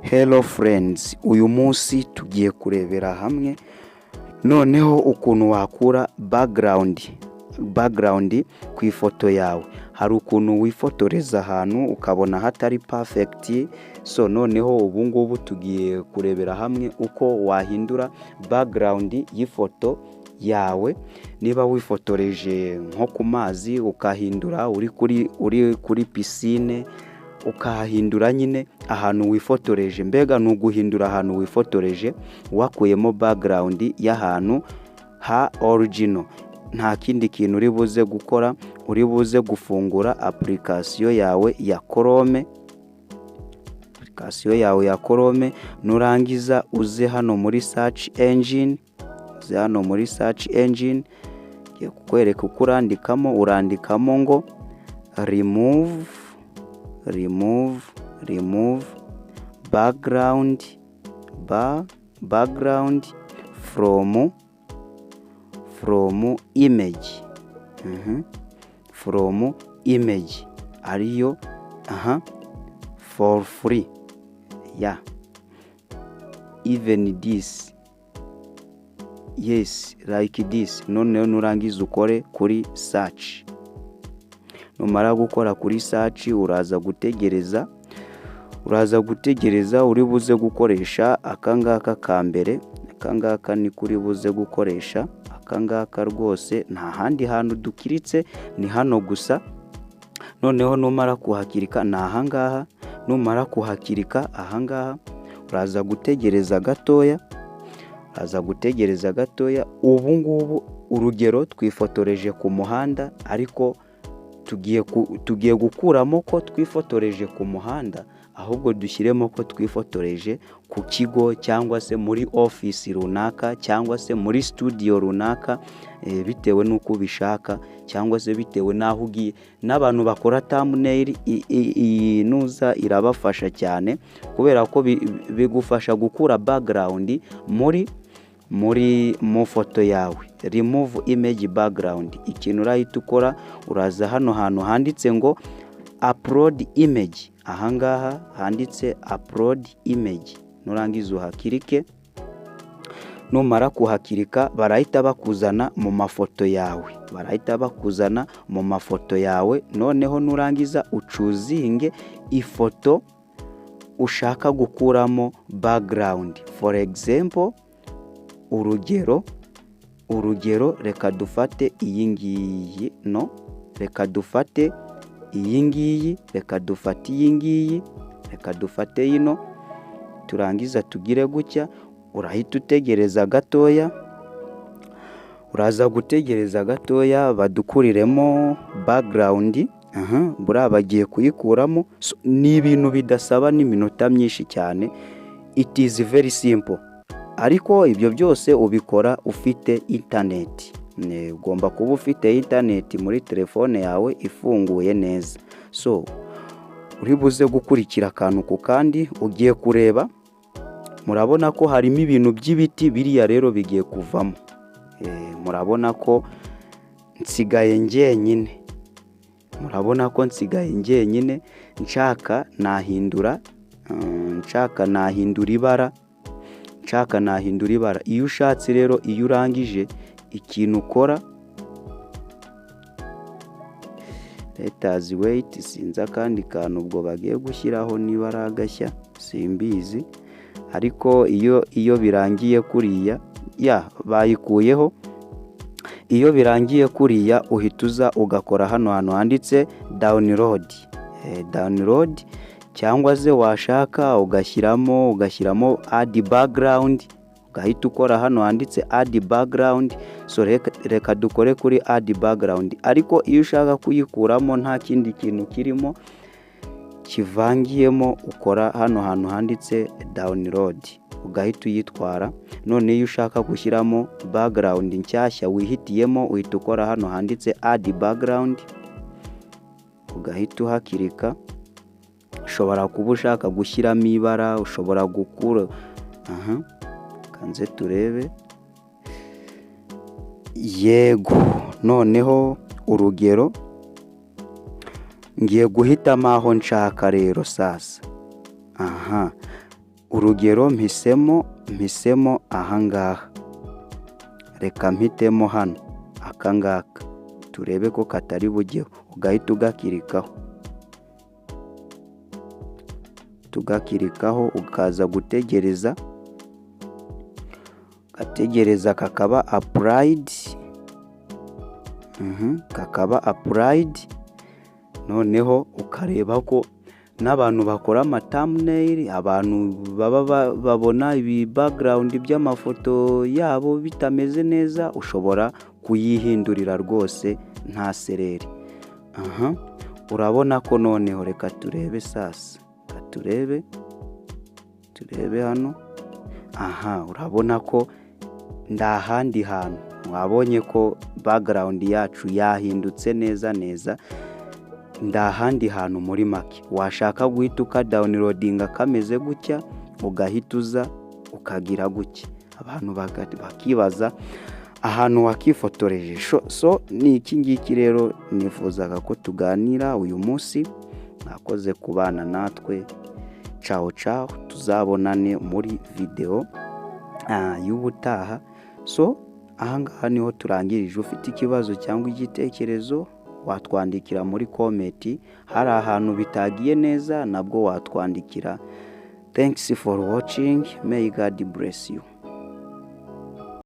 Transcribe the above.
Hello friends, uyu munsi tugiye kurebera hamwe noneho ukuntu wakura background ku ifoto yawe. Hari ukuntu wifotoreza ahantu ukabona hatari perfect, so noneho ubu ngubu tugiye kurebera hamwe uko wahindura background y'ifoto yawe. Niba wifotoreje nko ku mazi ukahindura uri kuri piscine, ukahindura nyine ahantu wifotoreje. Mbega nuguhindura ahantu wifotoreje wakuyemo background y'ahantu ha original. Nta kindi kintu uri buze gukora, uri buze gufungura application yawe ya Chrome, nurangiza uze hano muri search engine, kukwereka uko urandikamo ngo remove background from image. From image ariyo for free. Even this, yes, like this. Noneho nurangiza ukore kuri search. Numara gukora kuri search uraza gutegereza uri buze gukoresha akangaka ka mbere. Akangaka ni kuri buze gukoresha, akangaka rwose nta handi hantu dukiritse, ni hano gusa. Noneho numara kuhakirika na ahangaha, numara kuhakirika ahangaha uraza gutegereza gatoya. Ubu ngubu urugero twifotoreje ku muhanda, ariko tugiye gukuramo ko twifotoreje ku muhanda, ahubwo dushyiremo ko twifotoreje ku kigo cyangwa se muri office runaka cyangwa se muri studio runaka, bitewe nuko ubishaka cyangwa se bitewe naho ugiye. N'abantu bakora thumbnail nuza irabafasha cyane, kubera ko bigufasha gukura background mu foto yawe. Remove image background. Ikintu urahita ukora, uraza hano hantu handitse ngo upload image. Ahangaha handitse upload image, nurangiza uhakirike. Numara kuhakirika barahita bakuzana mu mafoto yawe. Noneho nurangiza ucuzinge ifoto ushaka gukuramo background. For example, urugero reka dufate iyi ngiyi, reka dufate yino, turangiza tugire gutya. Urahita utegereza gatoya, uraza gutegereza gatoya badukuriremo background. Buriya bagiye kuyikuramo. Ni ibintu bidasaba n'iminota myinshi cyane, it is very simple. Ariko ibyo byose ubikora ufite internet. Ugomba kuba ufite internet muri telefone yawe ifunguye neza. So uri buze gukurikira akantu ku kandi, ugiye kureba. Murabona ko harimo ibintu by'ibiti, biriya rero bigiye kuvamo. Murabona ko nsigaye njyenyine. Nshaka nahindura ibara. Iyo ushatse rero, iyo urangije ikintu ukora, let us wait, sinza kandi kantu ubwo bagiye gushyiraho, niba ari agashya simbizi. Ariko iyo birangiye kuriya, bayikuyeho. Iyo birangiye kuriya uhita uza ugakora hano handitse download, cyangwa se washaka ugashyiramo add background, ugahita ukora hano handitse add background. So reka dukore kuri add background. Ariko iyo ushaka kuyikuramo nta kindi kintu kirimo kivangiyemo, ukora hano hantu handitse download, ugahita uyitwara. None iyo ushaka gushyiramo background nshyashya wihitiyemo, uhita ukora hano handitse add background, ugahita uhakirika. Ushobora kuba ushaka gushyiramo ibara, ushobora gukura. Kanze turebe. Yego, noneho urugero ngiye guhitamo aho nshaka rero sasa. urugero mpisemo ahangaha, reka mpitemo hano akangaka, turebe ko katari bujyeho, ugahita tugakirikaho ukaza gutegereza, kakaba applied, noneho ukareba ko n'abantu bakora thumbnail, abantu baba babona ibi background by'amafoto yabo bitameze neza, ushobora kuyihindurira rwose nta sereri. Urabona ko noneho reka turebe sasa, turebe hano. Urabona ko ndahandi hantu, wabonye ko background yacu yahindutse neza, ndahandi hantu muri make. Washaka guhita downloadinga kameze gutya, ugahita uza ukagira gutya, abantu bakibaza ahantu wakifotoreje. So ni iki ngiki rero nifuzaga ko tuganira uyu munsi. Nakoze kubana natwe, ciao, tuzabonane muri video y'ubutaha. So ahangaha niho turangirije. Ufite ikibazo cyangwa igitekerezo watwandikira muri comment, hari ahantu bitagiye neza nabwo watwandikira. Thanks for watching, may God bless you.